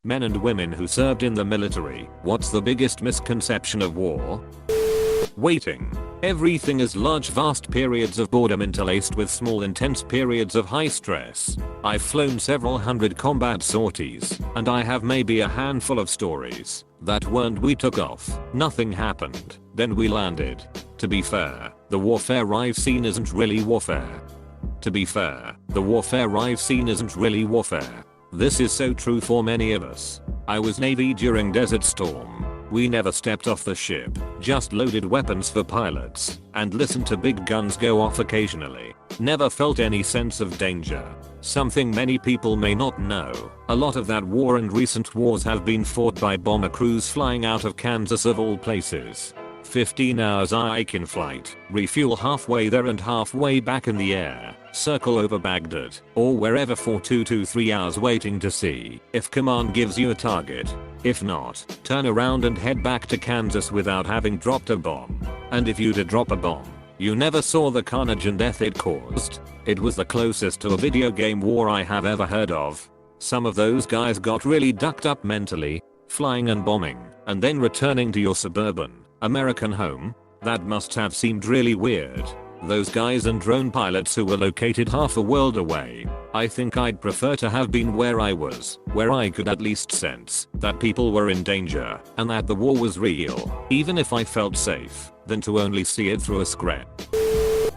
Men and women who served in the military. What's the biggest misconception of war? Waiting. Everything is large vast periods of boredom interlaced with small intense periods of high stress. I've flown several hundred combat sorties, and I have maybe a handful of stories that weren't we took off, nothing happened, then we landed. To be fair, the warfare I've seen isn't really warfare. To be fair, the warfare I've seen isn't really warfare. This is so true for many of us. I was Navy during Desert Storm. We never stepped off the ship, just loaded weapons for pilots, and listened to big guns go off occasionally. Never felt any sense of danger. Something many people may not know, a lot of that war and recent wars have been fought by bomber crews flying out of Kansas of all places. 15 hours in flight, refuel halfway there and halfway back in the air, circle over Baghdad, or wherever for 2 to 3 hours waiting to see if command gives you a target. If not, turn around and head back to Kansas without having dropped a bomb. And if you did drop a bomb, you never saw the carnage and death it caused. It was the closest to a video game war I have ever heard of. Some of those guys got really ducked up mentally, flying and bombing, and then returning to your suburban American home. That must have seemed really weird. Those guys and drone pilots who were located half a world away. I think I'd prefer to have been where I was, where I could at least sense that people were in danger and that the war was real, even if I felt safe, than to only see it through a screen.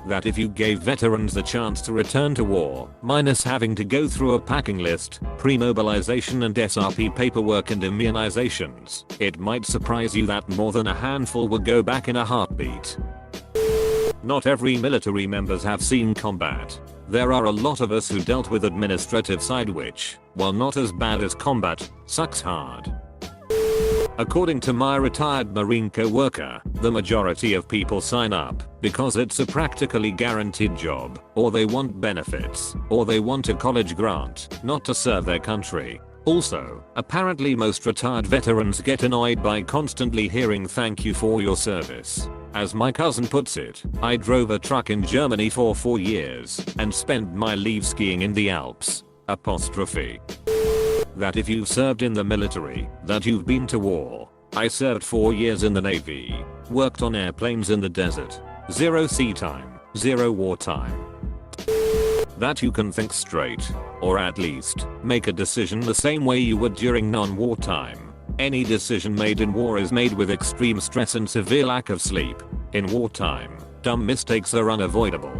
That if you gave veterans the chance to return to war, minus having to go through a packing list, pre-mobilization and SRP paperwork and immunizations, it might surprise you that more than a handful would go back in a heartbeat. Not every military members have seen combat. There are a lot of us who dealt with administrative side which, while not as bad as combat, sucks hard. According to my retired Marine co-worker, the majority of people sign up because it's a practically guaranteed job, or they want benefits, or they want a college grant, not to serve their country. Also, apparently most retired veterans get annoyed by constantly hearing thank you for your service. As my cousin puts it, I drove a truck in Germany for 4 years and spent my leave skiing in the Alps. Apostrophe. That if you've served in the military, that you've been to war. I served 4 years in the Navy, worked on airplanes in the desert. 0 sea time, 0 wartime. That you can think straight, or at least, make a decision the same way you would during non-war time. Any decision made in war is made with extreme stress and severe lack of sleep. In wartime, dumb mistakes are unavoidable.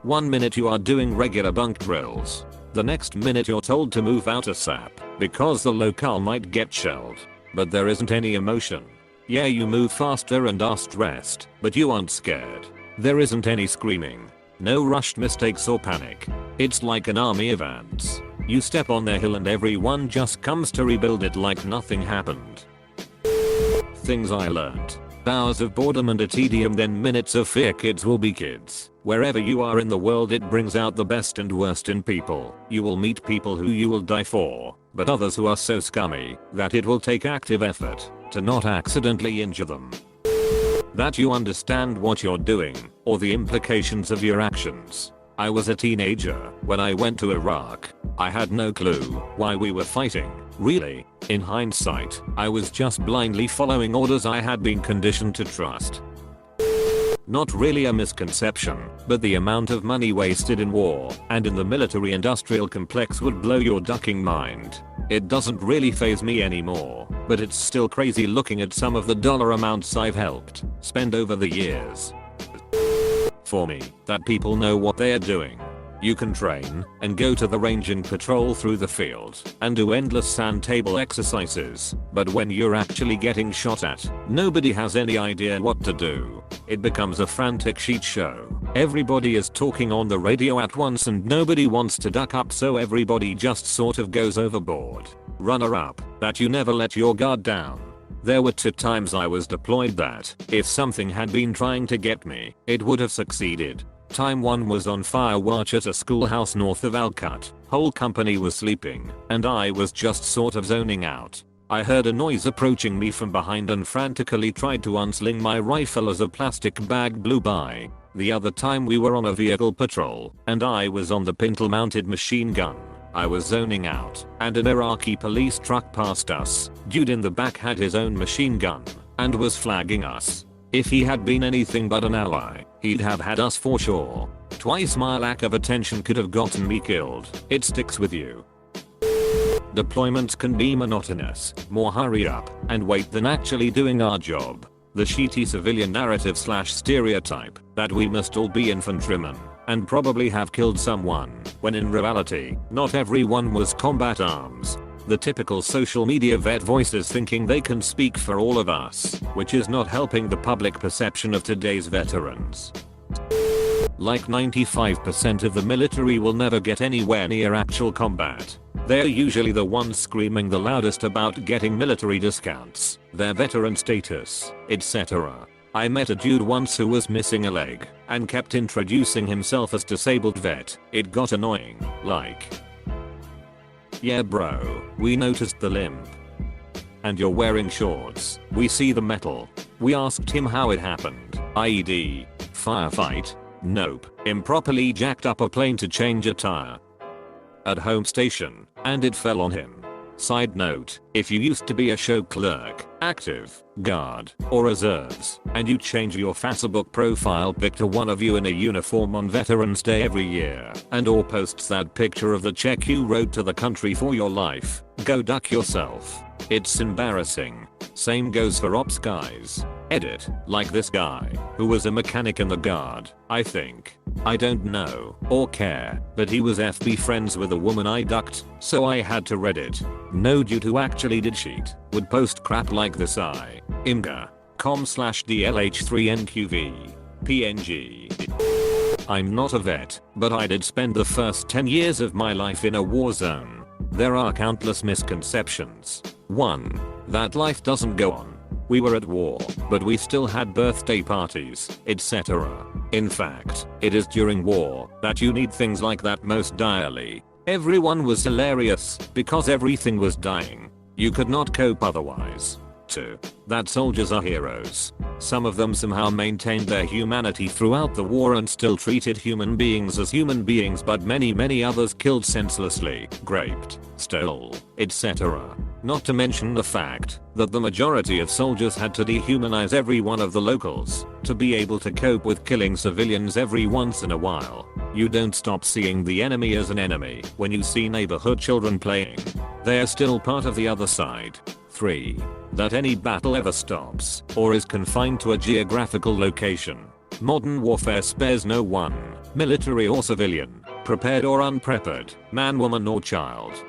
1 minute you are doing regular bunk drills. The next minute you're told to move out ASAP because the locale might get shelled. But there isn't any emotion. Yeah, you move faster and are stressed, but you aren't scared. There isn't any screaming. No rushed mistakes or panic. It's like an army of ants. You step on their hill and everyone just comes to rebuild it like nothing happened. Things I learned. Hours of boredom and a tedium, then minutes of fear. Kids will be kids. Wherever you are in the world, it brings out the best and worst in people. You will meet people who you will die for, but others who are so scummy that it will take active effort to not accidentally injure them. That you understand what you're doing, or the implications of your actions. I was a teenager when I went to Iraq. I had no clue why we were fighting, really. In hindsight, I was just blindly following orders I had been conditioned to trust. Not really a misconception, but the amount of money wasted in war and in the military-industrial complex would blow your ducking mind. It doesn't really faze me anymore, but it's still crazy looking at some of the dollar amounts I've helped spend over the years. For me, that people know what they are doing. You can train and go to the range and patrol through the field and do endless sand table exercises, but when you're actually getting shot at, nobody has any idea what to do. It becomes a frantic shit show. Everybody is talking on the radio at once and nobody wants to duck up, so everybody just sort of goes overboard. Runner up, that you never let your guard down. There were 2 times I was deployed that, if something had been trying to get me, it would have succeeded. Time 1 was on fire watch at a schoolhouse north of Al-Qut. Whole company was sleeping, and I was just sort of zoning out. I heard a noise approaching me from behind and frantically tried to unsling my rifle as a plastic bag blew by. The other time we were on a vehicle patrol, and I was on the pintle mounted machine gun. I was zoning out, and an Iraqi police truck passed us. Dude in the back had his own machine gun, and was flagging us. If he had been anything but an ally, he'd have had us for sure. Twice my lack of attention could have gotten me killed. It sticks with you. Deployments can be monotonous, more hurry up and wait than actually doing our job. The shitty civilian narrative / stereotype that we must all be infantrymen and probably have killed someone, when in reality, not everyone was combat arms. The typical social media vet voices thinking they can speak for all of us, which is not helping the public perception of today's veterans. Like 95% of the military will never get anywhere near actual combat. They're usually the ones screaming the loudest about getting military discounts, their veteran status, etc. I met a dude once who was missing a leg and kept introducing himself as disabled vet. It got annoying, like, yeah bro, we noticed the limp. And you're wearing shorts, we see the metal. We asked him how it happened. IED, firefight, nope, improperly jacked up a plane to change a tire at home station, and it fell on him. Side note, if you used to be a show clerk, active, guard, or reserves, and you change your Facebook profile pic to one of you in a uniform on Veterans Day every year, and or posts that picture of the check you wrote to the country for your life, go duck yourself. It's embarrassing. Same goes for ops guys. Edit, like this guy, who was a mechanic in the guard, I think. I don't know, or care, but he was FB friends with a woman I ducked, so I had to Reddit. No dude who actually did cheat would post crap like this. imga.com/DLH3NQV. PNG. I'm not a vet, but I did spend the first 10 years of my life in a war zone. There are countless misconceptions. 1. That life doesn't go on. We were at war, but we still had birthday parties, etc. In fact, it is during war that you need things like that most direly. Everyone was hilarious because everything was dying. You could not cope otherwise. 2. That soldiers are heroes. Some of them somehow maintained their humanity throughout the war and still treated human beings as human beings, but many others killed senselessly, raped, stole, etc. Not to mention the fact that the majority of soldiers had to dehumanize every one of the locals to be able to cope with killing civilians every once in a while. You don't stop seeing the enemy as an enemy when you see neighborhood children playing. They're still part of the other side. 3. That any battle ever stops or is confined to a geographical location. Modern warfare spares no one, military or civilian, prepared or unprepared, man, woman or child.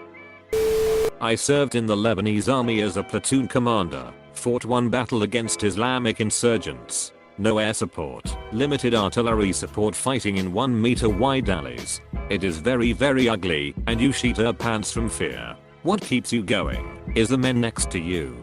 I served in the Lebanese army as a platoon commander, fought one battle against Islamic insurgents. No air support, limited artillery support, fighting in 1 meter wide alleys. It is very ugly, and you shit your pants from fear. What keeps you going is the men next to you.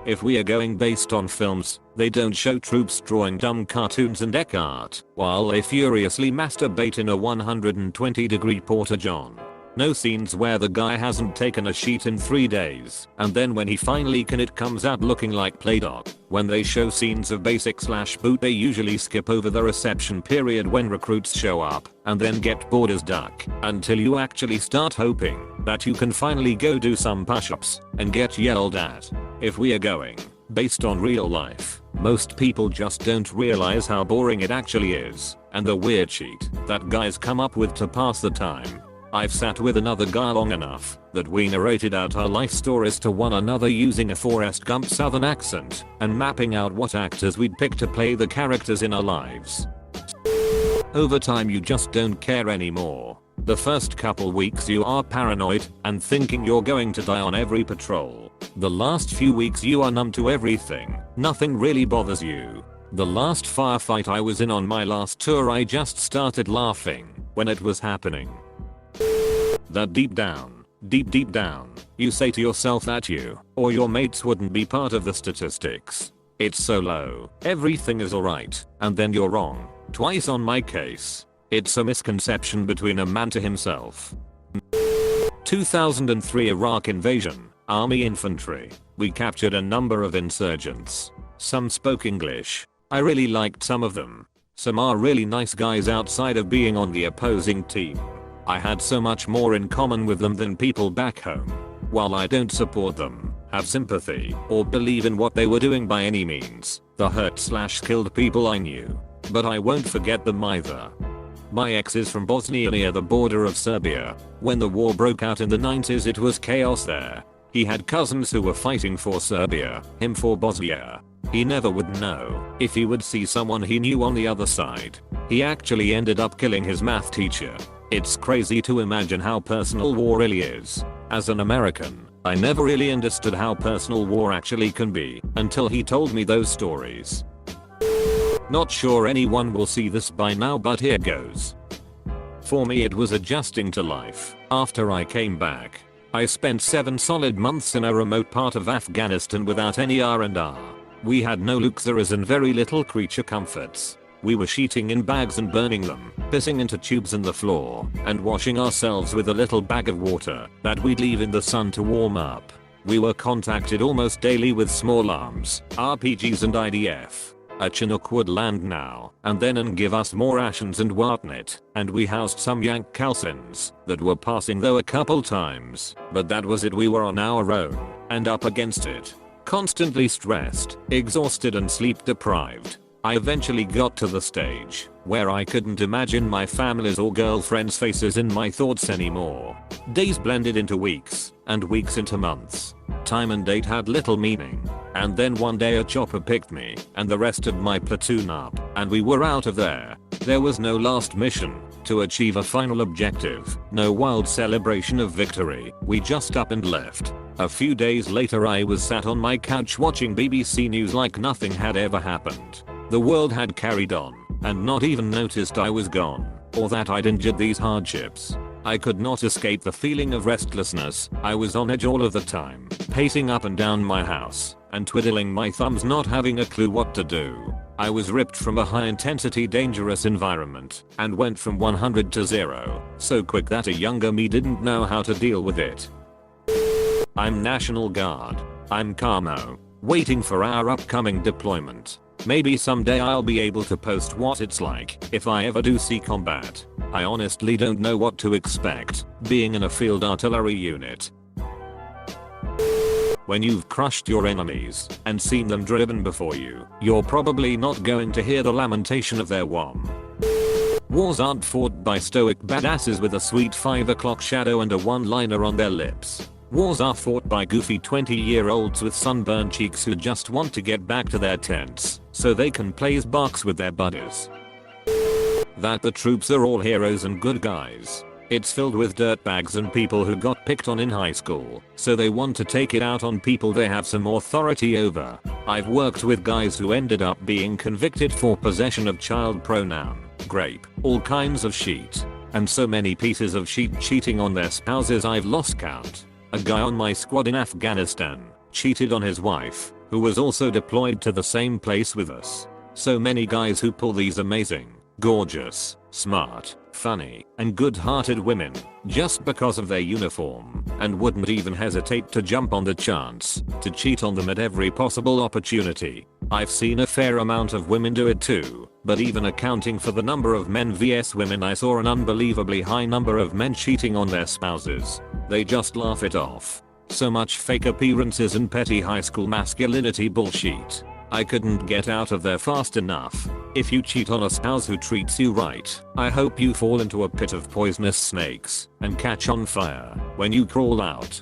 If we are going based on films, they don't show troops drawing dumb cartoons and deck art while they furiously masturbate in a 120-degree porta-john. No scenes where the guy hasn't taken a sheet in 3 days, and then when he finally can, it comes out looking like Play-Doh. When they show scenes of basic/boot, they usually skip over the reception period when recruits show up, and then get bored as duck, until you actually start hoping that you can finally go do some push-ups and get yelled at. If we are going based on real life, most people just don't realize how boring it actually is, and the weird cheat that guys come up with to pass the time. I've sat with another guy long enough that we narrated out our life stories to one another using a Forrest Gump southern accent and mapping out what actors we'd pick to play the characters in our lives. Over time you just don't care anymore. The first couple weeks you are paranoid and thinking you're going to die on every patrol. The last few weeks you are numb to everything. Nothing really bothers you. The last firefight I was in on my last tour, I just started laughing when it was happening. That deep down, you say to yourself that you or your mates wouldn't be part of the statistics. It's so low, everything is alright, and then you're wrong. Twice on my case. It's a misconception between a man to himself. 2003 Iraq invasion, Army infantry. We captured a number of insurgents. Some spoke English. I really liked some of them. Some are really nice guys outside of being on the opposing team. I had so much more in common with them than people back home. While I don't support them, have sympathy, or believe in what they were doing by any means, the hurt/killed people I knew. But I won't forget them either. My ex is from Bosnia near the border of Serbia. When the war broke out in the 90s it was chaos there. He had cousins who were fighting for Serbia, him for Bosnia. He never would know if he would see someone he knew on the other side. He actually ended up killing his math teacher. It's crazy to imagine how personal war really is. As an American, I never really understood how personal war actually can be until he told me those stories. Not sure anyone will see this by now, but here goes. For me it was adjusting to life. After I came back, I spent 7 solid months in a remote part of Afghanistan without any R&R. We had no luxuries and very little creature comforts. We were sheeting in bags and burning them, pissing into tubes in the floor, and washing ourselves with a little bag of water that we'd leave in the sun to warm up. We were contacted almost daily with small arms, RPGs and IDF. A Chinook would land now and then and give us more rations and whatnot, and we housed some Yank Khalsins that were passing though a couple times, but that was it. We were on our own and up against it. Constantly stressed, exhausted and sleep deprived. I eventually got to the stage where I couldn't imagine my family's or girlfriend's faces in my thoughts anymore. Days blended into weeks, and weeks into months. Time and date had little meaning. And then one day a chopper picked me and the rest of my platoon up, and we were out of there. There was no last mission to achieve a final objective, no wild celebration of victory. We just up and left. A few days later I was sat on my couch watching BBC News like nothing had ever happened. The world had carried on, and not even noticed I was gone, or that I'd endured these hardships. I could not escape the feeling of restlessness. I was on edge all of the time, pacing up and down my house, and twiddling my thumbs not having a clue what to do. I was ripped from a high intensity dangerous environment, and went from 100 to 0, so quick that a younger me didn't know how to deal with it. I'm National Guard. I'm Camo, waiting for our upcoming deployment. Maybe someday I'll be able to post what it's like if I ever do see combat. I honestly don't know what to expect, being in a field artillery unit. When you've crushed your enemies and seen them driven before you, you're probably not going to hear the lamentation of their wham. Wars aren't fought by stoic badasses with a sweet 5 o'clock shadow and a one-liner on their lips. Wars are fought by goofy 20-year-olds with sunburned cheeks who just want to get back to their tents so they can play Xbox with their buddies. That the troops are all heroes and good guys. It's filled with dirtbags and people who got picked on in high school, so they want to take it out on people they have some authority over. I've worked with guys who ended up being convicted for possession of child pronoun, grape, all kinds of shit, and so many pieces of shit cheating on their spouses I've lost count. A guy on my squad in Afghanistan cheated on his wife, who was also deployed to the same place with us. So many guys who pull these amazing, gorgeous, smart, funny, and good-hearted women just because of their uniform, and wouldn't even hesitate to jump on the chance to cheat on them at every possible opportunity. I've seen a fair amount of women do it too, but even accounting for the number of men vs women, I saw an unbelievably high number of men cheating on their spouses. They just laugh it off. So much fake appearances and petty high school masculinity bullshit. I couldn't get out of there fast enough. If you cheat on a spouse who treats you right, I hope you fall into a pit of poisonous snakes and catch on fire when you crawl out.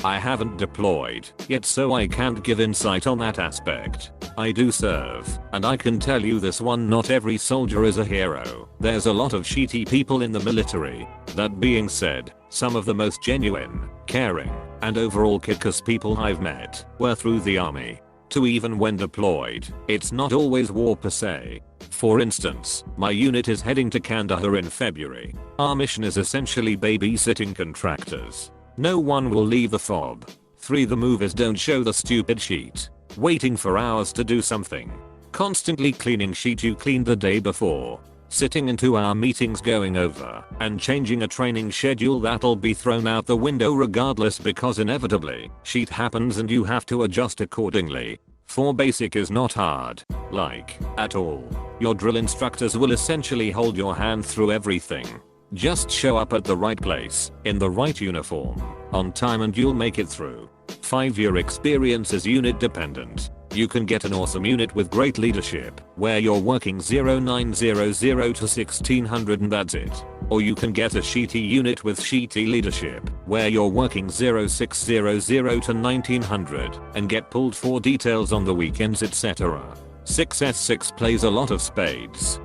I haven't deployed yet, so I can't give insight on that aspect. I do serve, and I can tell you this one: not every soldier is a hero. There's a lot of shitty people in the military. That being said, some of the most genuine, caring, and overall kick-ass people I've met were through the army. To even when deployed, it's not always war per se. For instance, my unit is heading to Kandahar in February. Our mission is essentially babysitting contractors. No one will leave the fob. 3. The movies don't show the stupid sheet. Waiting for hours to do something. Constantly cleaning sheet you cleaned the day before. Sitting in 2-hour meetings going over and changing a training schedule that'll be thrown out the window regardless because inevitably shit happens and you have to adjust accordingly. 4. Basic is not hard, like, at all. Your drill instructors will essentially hold your hand through everything. Just show up at the right place, in the right uniform, on time, and you'll make it through. 5. Your experience is unit dependent. You can get an awesome unit with great leadership, where you're working 0900 to 1600 and that's it. Or you can get a shitty unit with shitty leadership, where you're working 0600 to 1900 and get pulled for details on the weekends, etc. 6s6 plays a lot of spades.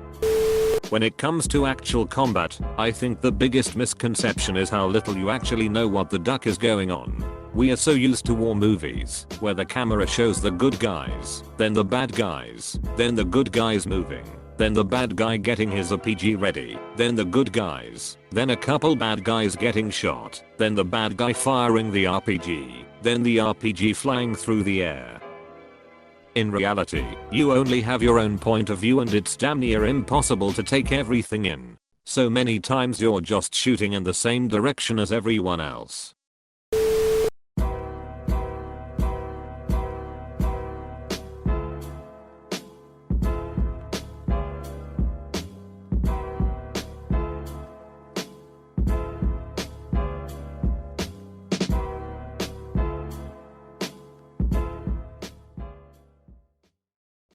When it comes to actual combat, I think the biggest misconception is how little you actually know what the duck is going on. We are so used to war movies, where the camera shows the good guys, then the bad guys, then the good guys moving, then the bad guy getting his RPG ready, then the good guys, then a couple bad guys getting shot, then the bad guy firing the RPG, then the RPG flying through the air. In reality, you only have your own point of view and it's damn near impossible to take everything in. So many times you're just shooting in the same direction as everyone else.